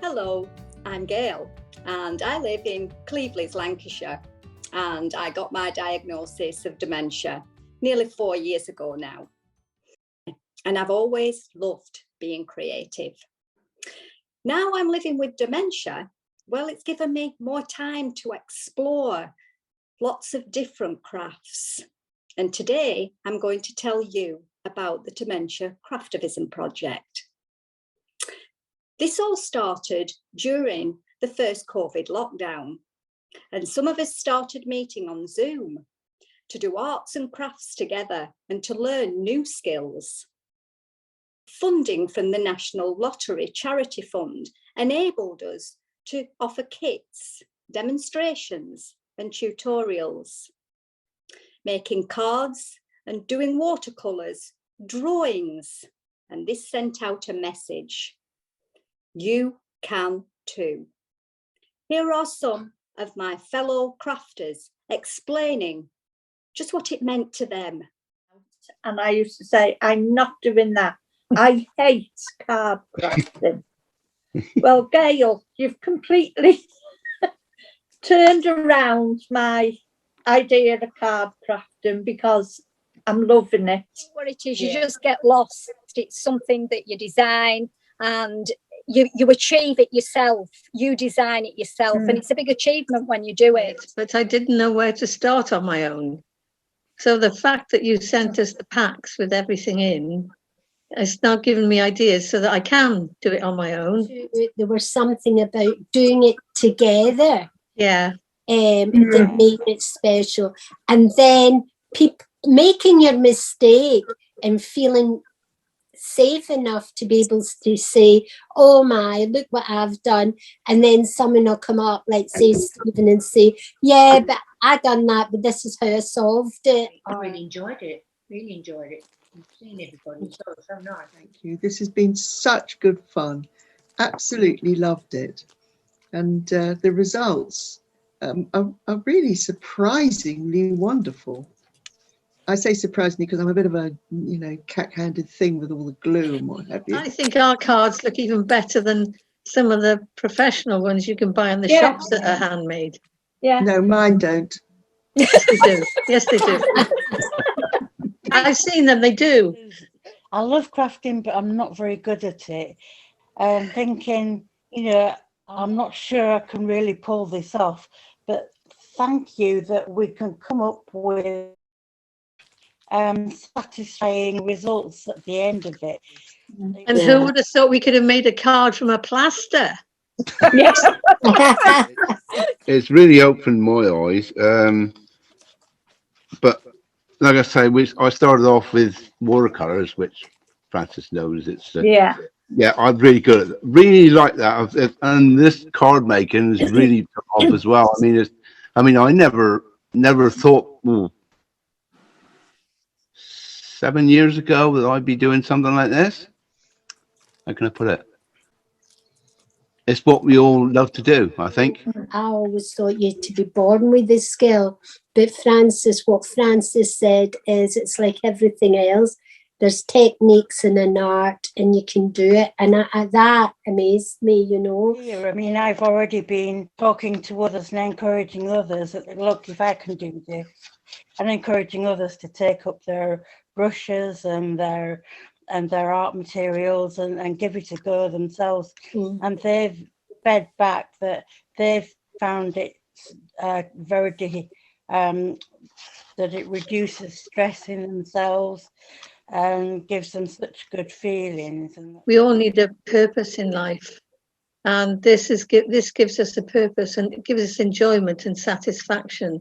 Hello, I'm Gail and I live in Cleveland, Lancashire, and I got my diagnosis of dementia nearly 4 years ago now. And I've always loved being creative. Now I'm living with dementia, well, it's given me more time to explore lots of different crafts. And today I'm going to tell you about the Dementia Craftivism project. This all started during the first COVID lockdown, and some of us started meeting on Zoom to do arts and crafts together and to learn new skills. Funding from the National Lottery Charity Fund enabled us to offer kits, demonstrations and tutorials, making cards and doing watercolours, drawings, and this sent out a message. You can too. Here are some of my fellow crafters explaining just what it meant to them. And I used to say, I'm not doing that. I hate card crafting. Well, Gail, you've completely turned around my idea of card crafting because I'm loving it. What it is, you just get lost. It's something that you design and you achieve it yourself. You design it yourself, and it's a big achievement when you do it. But I didn't know where to start on my own. So the fact that you sent us the packs with everything in has now given me ideas so that I can do it on my own. There was something about doing it together. Yeah. That made it special. And then making your mistake and feeling safe enough to be able to say, oh my, look what I've done. And then someone will come up, like say Stephen, and say, yeah, but I done that, but this is how I solved it. I really enjoyed it. Really enjoyed it. Seeing everybody, so nice. Thank you. This has been such good fun. Absolutely loved it. And the results are really surprisingly wonderful. I say surprisingly because I'm a bit of a, cat-handed thing with all the glue and what have you. I think our cards look even better than some of the professional ones you can buy in the shops that are handmade. Yeah. No, mine don't. Yes, they do. Yes, they do. I've seen them, they do. I love crafting, but I'm not very good at it. I'm thinking, I'm not sure I can really pull this off, but thank you that we can come up with satisfying results at the end of it. And who would have thought we could have made a card from a plaster? Yes. It's really opened my eyes. But like I say, I started off with watercolors, which Francis knows. It's I'm really good at it. Really like that. And this card making is really took off as well. I never thought 7 years ago that I'd be doing something like this. How can I put it? It's what we all love to do, I think. I always thought you had to be born with this skill. But what Francis said is it's like everything else. There's techniques in an art and you can do it. And that amazed me, Yeah, I've already been talking to others and encouraging others that, look, if I can do this, and encouraging others to take up their brushes and their art materials and give it a go themselves. And they've fed back that they've found it very that it reduces stress in themselves and gives them such good feelings. We all need a purpose in life, and this gives us a purpose, and it gives us enjoyment and satisfaction.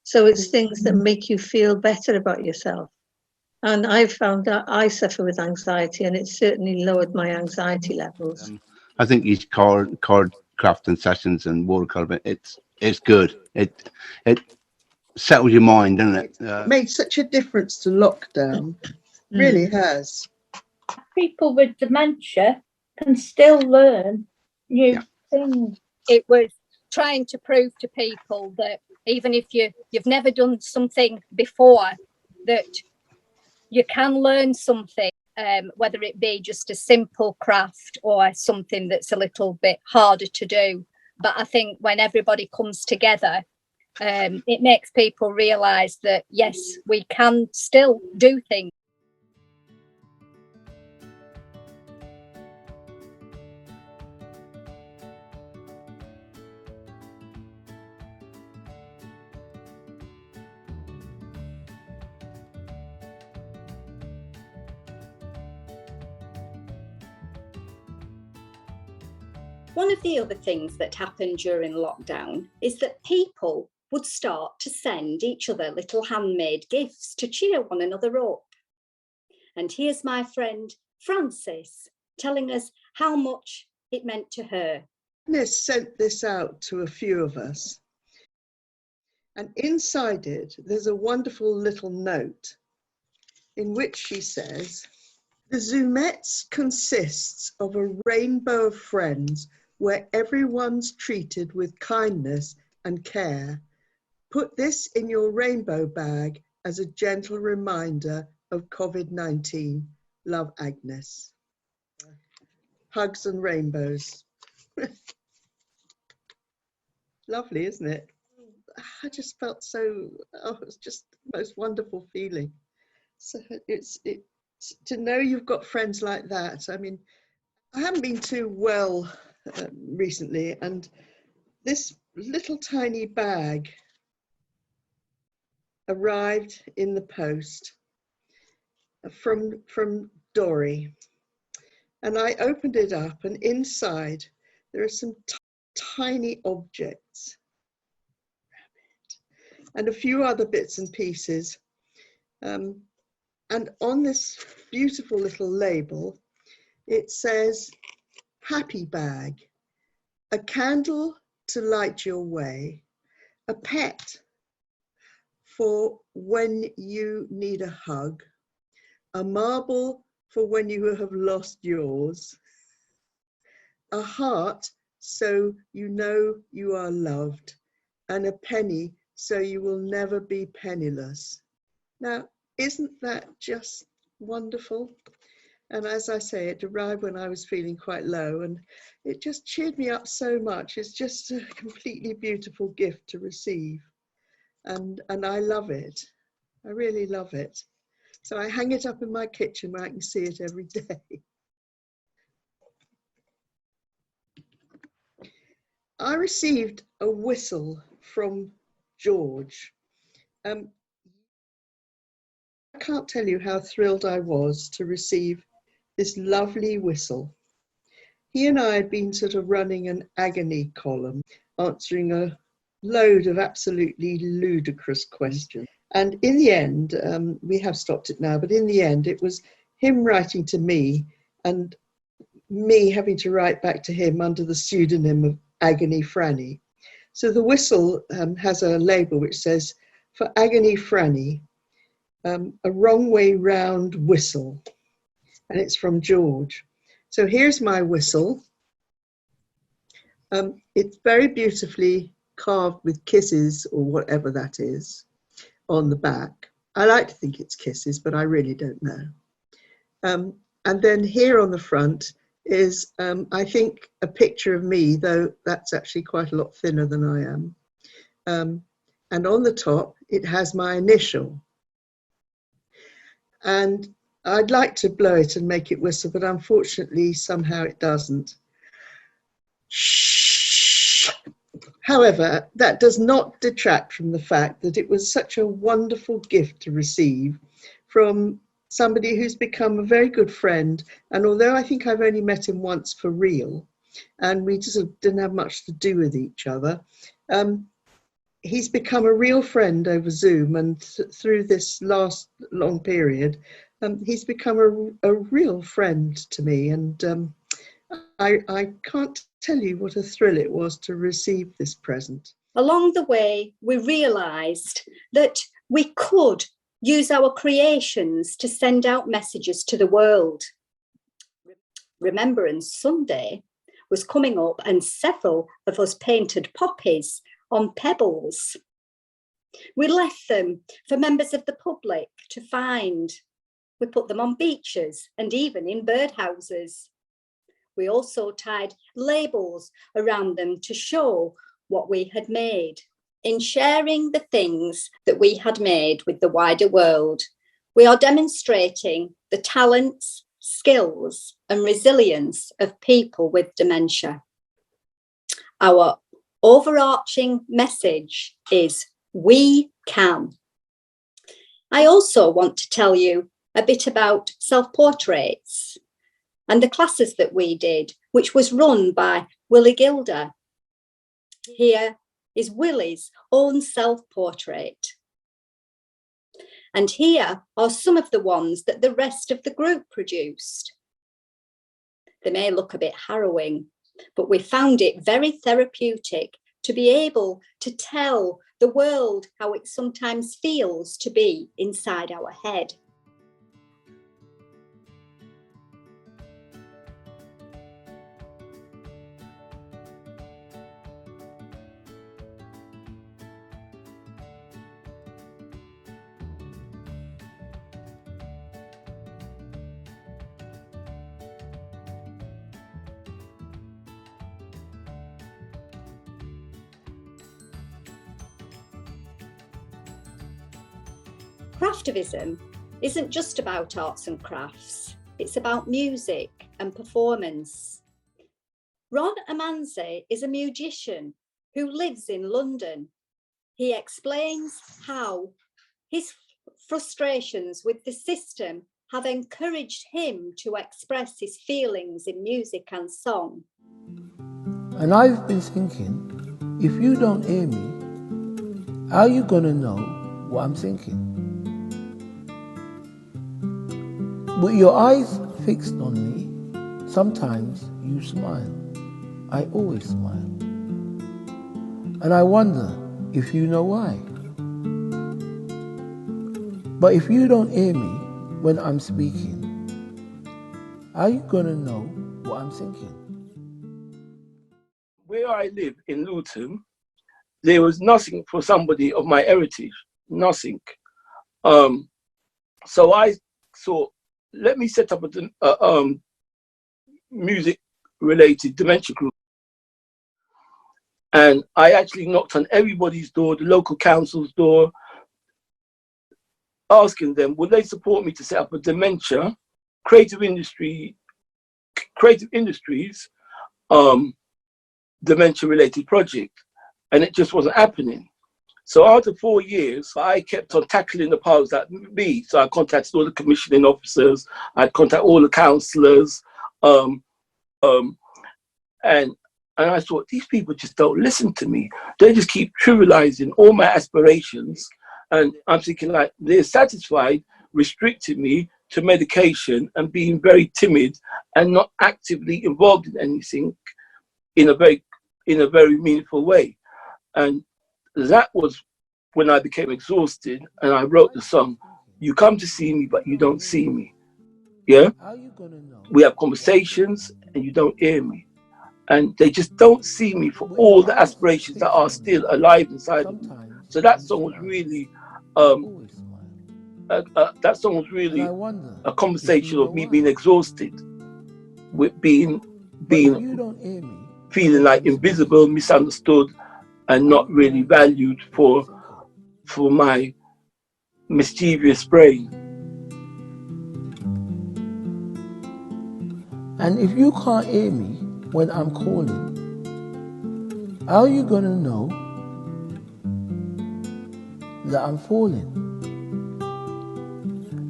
So it's things that make you feel better about yourself. And I've found that I suffer with anxiety, and it's certainly lowered my anxiety levels. I think these card crafting sessions and watercolor, it's good. It settles your mind, doesn't it? Made such a difference to lockdown. Really has. People with dementia can still learn new things. It was trying to prove to people that even if you've never done something before, that you can learn something whether it be just a simple craft or something that's a little bit harder to do. But I think when everybody comes together, it makes people realise that, yes, we can still do things. One of the other things that happened during lockdown is that people would start to send each other little handmade gifts to cheer one another up. And here's my friend Frances telling us how much it meant to her. Agnes sent this out to a few of us. And inside it, there's a wonderful little note in which she says, "The Zoomettes consists of a rainbow of friends where everyone's treated with kindness and care. Put this in your rainbow bag as a gentle reminder of COVID-19. Love, Agnes." Hugs and rainbows. Lovely, isn't it? I just felt so, it was just the most wonderful feeling. So it's to know you've got friends like that. I mean, I haven't been too well recently, and this little tiny bag arrived in the post from Dory, and I opened it up, and inside there are some tiny objects and a few other bits and pieces, and on this beautiful little label it says, "Happy bag, a candle to light your way, a pet for when you need a hug, a marble for when you have lost yours, a heart so you know you are loved, and a penny so you will never be penniless." Now, isn't that just wonderful? And as I say, it arrived when I was feeling quite low, and it just cheered me up so much. It's just a completely beautiful gift to receive. And I love it. I really love it. So I hang it up in my kitchen where I can see it every day. I received a whistle from George. I can't tell you how thrilled I was to receive this lovely whistle. He and I had been sort of running an agony column, answering a load of absolutely ludicrous questions. And in the end, we have stopped it now, but in the end, it was him writing to me and me having to write back to him under the pseudonym of Agony Franny. So the whistle has a label which says, "For Agony Franny, a wrong way round whistle." And it's from George. So here's my whistle. It's very beautifully carved with kisses, or whatever that is, on the back. I like to think it's kisses, but I really don't know. And then here on the front is, I think, a picture of me, though that's actually quite a lot thinner than I am. And on the top, it has my initial. And I'd like to blow it and make it whistle, but unfortunately, somehow it doesn't. However, that does not detract from the fact that it was such a wonderful gift to receive from somebody who's become a very good friend. And although I think I've only met him once for real, and we just didn't have much to do with each other, he's become a real friend over Zoom, and through this last long period, he's become a real friend to me. And I can't tell you what a thrill it was to receive this present. Along the way, we realised that we could use our creations to send out messages to the world. Remembrance Sunday was coming up, and several of us painted poppies on pebbles. We left them for members of the public to find. We put them on beaches and even in birdhouses. We also tied labels around them to show what we had made. In sharing the things that we had made with the wider world, we are demonstrating the talents, skills, and resilience of people with dementia. Our overarching message is we can. I also want to tell you a bit about self-portraits and the classes that we did, which was run by Willie Gilder. Here is Willie's own self-portrait. And here are some of the ones that the rest of the group produced. They may look a bit harrowing, but we found it very therapeutic to be able to tell the world how it sometimes feels to be inside our head. Craftivism isn't just about arts and crafts, it's about music and performance. Ron Amanzi is a musician who lives in London. He explains how his frustrations with the system have encouraged him to express his feelings in music and song. And I've been thinking, if you don't hear me, how are you going to know what I'm thinking? With your eyes fixed on me, sometimes you smile. I always smile. And I wonder if you know why. But if you don't hear me when I'm speaking, how are you going to know what I'm thinking? Where I live in Luton, there was nothing for somebody of my heritage, nothing. So I thought, let me set up a music-related dementia group. And I actually knocked on everybody's door, the local council's door, asking them, would they support me to set up a dementia, creative industries, dementia-related project. And it just wasn't happening. So after 4 years, I kept on tackling the powers that be. So I contacted all the commissioning officers, I'd contact all the councillors, and I thought, these people just don't listen to me. They just keep trivializing all my aspirations. And I'm thinking like, they're satisfied restricting me to medication and being very timid and not actively involved in anything in a very meaningful way. And that was when I became exhausted and I wrote the song, You Come to See Me, But You Don't See Me. Yeah? We have conversations and you don't hear me. And they just don't see me for all the aspirations that are still alive inside of me. So that song was really, a conversation of me being exhausted, with feeling like invisible, misunderstood, and not really valued for my mischievous brain. And if you can't hear me when I'm calling, how are you going to know that I'm falling?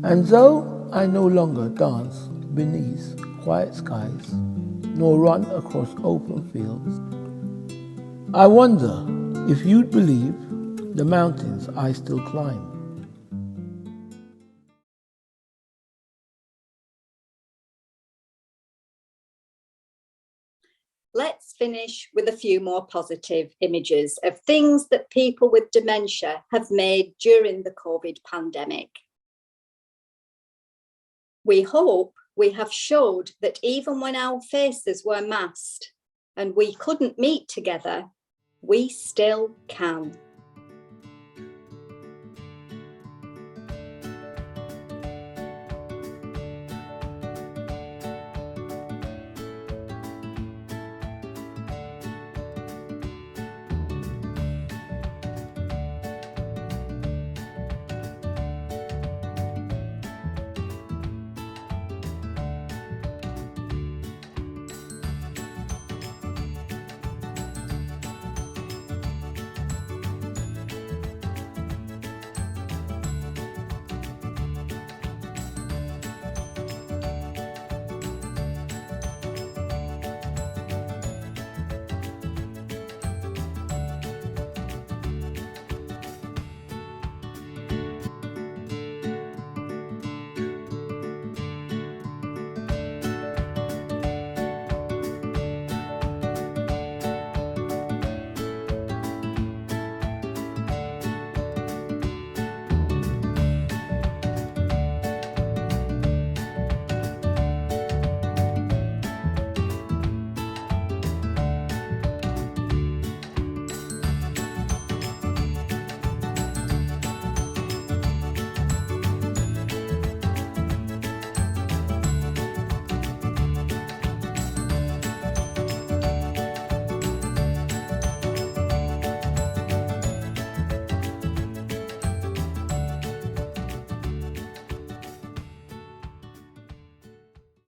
And though I no longer dance beneath quiet skies, nor run across open fields, I wonder if you'd believe the mountains I still climb. Let's finish with a few more positive images of things that people with dementia have made during the COVID pandemic. We hope we have showed that even when our faces were masked and we couldn't meet together, we still can.